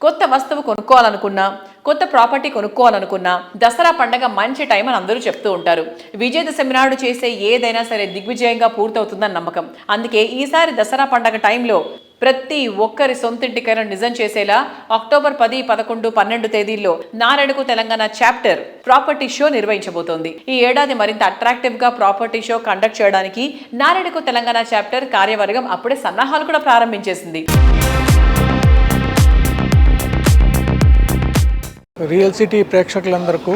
కొత్త వస్తువు కొనుక్కోవాలనుకున్నా, కొత్త ప్రాపర్టీ కొనుక్కోవాలనుకున్నా దసరా పండగ మంచి టైం అని అందరూ చెప్తూ ఉంటారు. విజయదశమి నాడు చేసే ఏదైనా సరే దిగ్విజయంగా పూర్తవుతుందని నమ్మకం. అందుకే ఈసారి దసరా పండగ టైంలో ప్రతి ఒక్కరి సొంతింటి కల నిజం చేసేలా అక్టోబర్ 10, 11, 12 తేదీల్లో నారాయణకు తెలంగాణ చాప్టర్ ప్రాపర్టీ షో నిర్వహించబోతోంది. ఈ ఏడాది మరింత అట్రాక్టివ్ గా ప్రాపర్టీ షో కండక్ట్ చేయడానికి నారాయణకు తెలంగాణ చాప్టర్ కార్యవర్గం అప్పుడే సన్నాహాలు కూడా ప్రారంభించేసింది. రియల్ సిటీ ప్రేక్షకులందరికీ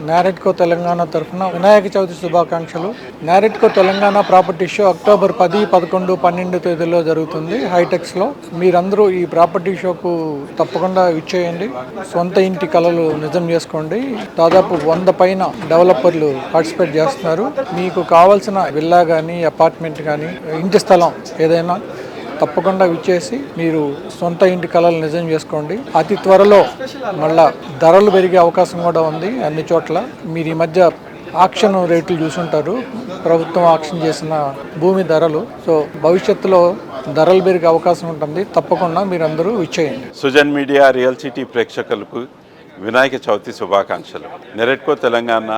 నారెడ్కో తెలంగాణ తరఫున వినాయక చవితి శుభాకాంక్షలు. NAREDCO Telangana property show October 10, 11, 12 తేదీల్లో జరుగుతుంది హైటెక్స్లో. మీరందరూ ఈ ప్రాపర్టీ షోకు తప్పకుండా ఇచ్చేయండి. సొంత ఇంటి కలలు నిజం చేసుకోండి. దాదాపు 100 పైన డెవలపర్లు పార్టిసిపేట్ చేస్తున్నారు. మీకు కావాల్సిన విల్లా కానీ, అపార్ట్మెంట్ కానీ, ఇంటి స్థలం ఏదైనా తప్పకుండా విచ్చేసి మీరు సొంత ఇంటి కళలు నిజం చేసుకోండి. అతి త్వరలో మళ్ళా ధరలు పెరిగే అవకాశం కూడా ఉంది అన్ని చోట్ల. మీరు ఈ మధ్య ఆక్షన్ రేట్లు చూసుంటారు, ప్రభుత్వం ఆక్షన్ చేసిన భూమి ధరలు. సో భవిష్యత్తులో ధరలు పెరిగే అవకాశం ఉంటుంది. తప్పకుండా మీరందరూ విచ్చేయండి. సుజన్ మీడియా రియల్ సిటీ ప్రేక్షకులకు వినాయక చవితి శుభాకాంక్షలు. NAREDCO Telangana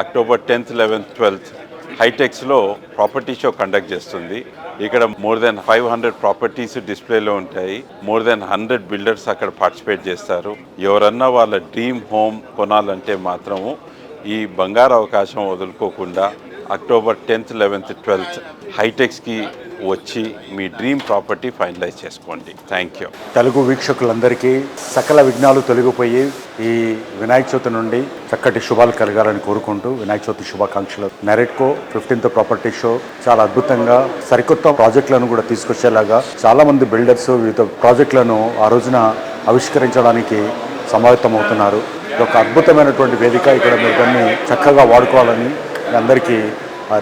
October 10th, 11th, 12th హైటెక్స్లో ప్రాపర్టీ షో కండక్ట్ చేస్తుంది. ఇక్కడ మోర్ దెన్ 500 ప్రాపర్టీస్ డిస్ప్లేలో ఉంటాయి. మోర్ దెన్ 100 బిల్డర్స్ అక్కడ పార్టిసిపేట్ చేస్తారు. ఎవరన్నా వాళ్ళ డ్రీమ్ హోమ్ కొనాలంటే మాత్రము ఈ బంగారు అవకాశం వదులుకోకుండా అక్టోబర్ 10th, 11th, 12th హైటెక్స్కి వచ్చి మీ డ్రీమ్ ప్రాపర్టీ ఫైనలైజ్ చేసుకోండి. Thank you. తెలుగు వీక్షకులందరికీ సకల విఘ్నాలు తొలగిపోయి ఈ వినాయక చవితి నుండి చక్కటి శుభాలు కలగాలని కోరుకుంటూ వినాయక చవితి శుభాకాంక్షలు. నారెడ్కో 15th ప్రాపర్టీ షో చాలా అద్భుతంగా సరికొత్త ప్రాజెక్టులను కూడా తీసుకొచ్చేలాగా చాలా మంది బిల్డర్స్ వివిధ ప్రాజెక్టులను ఆ రోజున ఆవిష్కరించడానికి సమాయత్తమవుతున్నారు. ఇది ఒక అద్భుతమైనటువంటి వేదిక. ఇక్కడ మీరు దాన్ని చక్కగా వాడుకోవాలని అందరికీ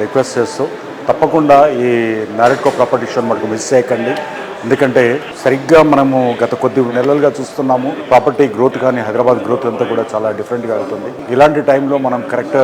రిక్వెస్ట్ చేస్తూ తప్పకుండా ఈ నారెడ్కో ప్రాపర్టీ షోని మనకు మిస్ చేయకండి. ఎందుకంటే సరిగ్గా మనము గత కొద్ది నెలలుగా చూస్తున్నాము ప్రాపర్టీ గ్రోత్ కానీ హైదరాబాద్ గ్రోత్ అంతా కూడా చాలా డిఫరెంట్గా అవుతుంది. ఇలాంటి టైంలో మనం కరెక్ట్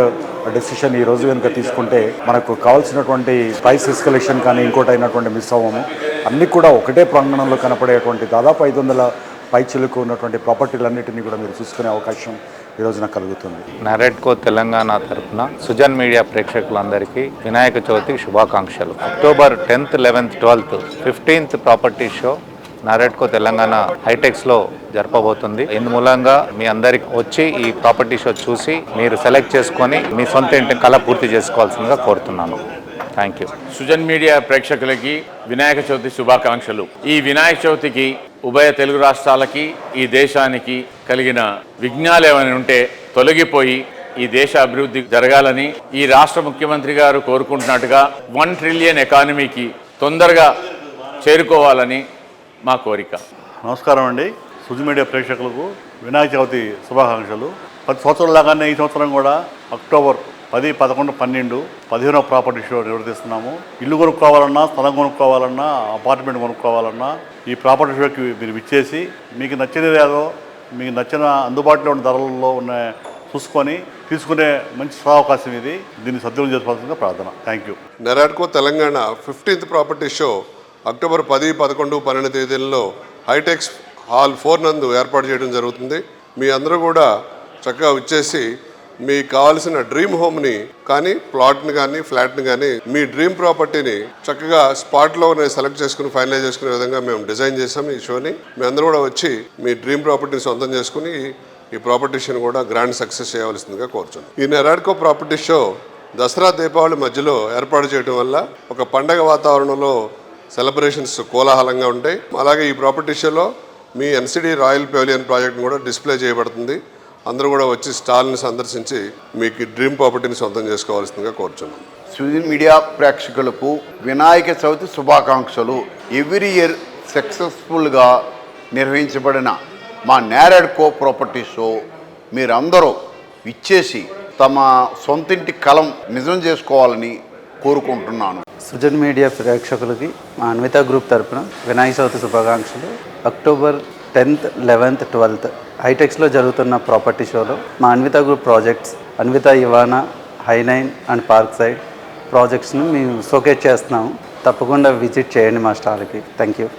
డెసిషన్ ఈ రోజు కనుక తీసుకుంటే మనకు కావాల్సినటువంటి ప్రైస్ ఎస్కలేషన్ కానీ ఇంకోటి అయినటువంటి మిస్ అవ్వము. అన్నీ కూడా ఒకటే ప్రాంగణంలో కనపడేటువంటి దాదాపు 500 పైచిలకు ఉన్నటువంటి ప్రాపర్టీలన్నింటినీ కూడా మీరు చూసుకునే అవకాశం ఈ రోజున కలుగుతుంది. నారెడ్కో తెలంగాణ తరఫున సుజన్ మీడియా ప్రేక్షకులందరికీ వినాయక చవితి శుభాకాంక్షలు. October 10th, 11th, 12th 15th property show NAREDCO Telangana హైటెక్స్లో జరపబోతుంది. ఇందు మూలంగా మీ అందరికి వచ్చి ఈ ప్రాపర్టీ షో చూసి మీరు సెలెక్ట్ చేసుకొని మీ సొంత ఇంటి కళ పూర్తి చేసుకోవాల్సిందిగా కోరుతున్నాను. Thank you. సుజన్ మీడియా ప్రేక్షకులకి వినాయక చవితి శుభాకాంక్షలు. ఈ వినాయక చవితికి ఉభయ తెలుగు రాష్ట్రాలకి ఈ దేశానికి కలిగిన విఘ్నాలు ఏమైనా ఉంటే తొలగిపోయి ఈ దేశ అభివృద్ధి జరగాలని ఈ రాష్ట్ర ముఖ్యమంత్రి గారు కోరుకుంటున్నట్టుగా 1 trillion ఎకానమీకి తొందరగా చేరుకోవాలని మా కోరిక. నమస్కారం అండి. సుజన్ మీడియా ప్రేక్షకులకు వినాయక చవితి శుభాకాంక్షలు. 10 సంవత్సరాల లాగానే ఈ సంవత్సరం కూడా అక్టోబర్ 10, 11, 12, 15వ ప్రాపర్టీ షో నిర్వహిస్తున్నాము. ఇల్లు కొనుక్కోవాలన్నా, స్థలం కొనుక్కోవాలన్నా, అపార్ట్మెంట్ కొనుక్కోవాలన్నా ఈ ప్రాపర్టీ షోకి మీరు విచ్చేసి మీకు నచ్చినది ఏదో మీకు నచ్చిన అందుబాటులో ఉన్న ధరలలో ఉన్న చూసుకొని తీసుకునే మంచి అవకాశం ఇది. దీన్ని సద్వినియోగం చేసుకోవాల్సిందిగా ప్రార్థన. Thank you. NAREDCO Telangana 15th property show October 10, 11, 12 తేదీల్లో హైటెక్స్ హాల్ 4 నందు ఏర్పాటు చేయడం జరుగుతుంది. మీ అందరూ కూడా చక్కగా వచ్చేసి మీకు కావాల్సిన డ్రీమ్ హోమ్ని కానీ, ప్లాట్ని కానీ, ఫ్లాట్ని కానీ, మీ డ్రీమ్ ప్రాపర్టీని చక్కగా స్పాట్లోనే సెలెక్ట్ చేసుకుని ఫైనలైజ్ చేసుకునే విధంగా మేము డిజైన్ చేసాం ఈ షోని. మీ అందరూ కూడా వచ్చి మీ డ్రీమ్ ప్రాపర్టీని సొంతం చేసుకుని ఈ ప్రాపర్టీ షోని కూడా గ్రాండ్ సక్సెస్ చేయవలసిందిగా కోరుచున్నాం. ఈ నారెడ్కో ప్రాపర్టీ షో దసరా దీపావళి మధ్యలో ఏర్పాటు చేయడం వల్ల ఒక పండగ వాతావరణంలో సెలబ్రేషన్స్ కోలాహలంగా ఉంటాయి. అలాగే ఈ ప్రాపర్టీ షోలో మీ ఎన్సిడి రాయల్ పెవిలియన్ ప్రాజెక్ట్ని కూడా డిస్ప్లే చేయబడుతుంది. అందరూ కూడా వచ్చి స్టాల్ని సందర్శించి మీకు డ్రీమ్ ప్రాపర్టీని సొంతం చేసుకోవాల్సిందిగా కోరుచున్నాం. సుజన్ మీడియా ప్రేక్షకులకు వినాయక చవితి శుభాకాంక్షలు. ఎవ్రీ ఇయర్ సక్సెస్ఫుల్గా నిర్వహించబడిన మా నారెడ్కో ప్రాపర్టీ షో మీరందరూ ఇచ్చేసి తమ సొంతింటి కలం నిజం చేసుకోవాలని కోరుకుంటున్నాను. సుజన్ మీడియా ప్రేక్షకులకి మా అన్విత గ్రూప్ తరపున వినాయక చవితి శుభాకాంక్షలు. అక్టోబర్ 10th, 11th, 12th హైటెక్స్లో జరుగుతున్న ప్రాపర్టీ షోలో మా Anvita group projects Anvita Ivana, హై9 అండ్ పార్క్ సైడ్ ప్రాజెక్ట్స్ను మేము షోకేస్ చేస్తున్నాము. తప్పకుండా విజిట్ చేయండి మా స్టాల్కి. Thank you.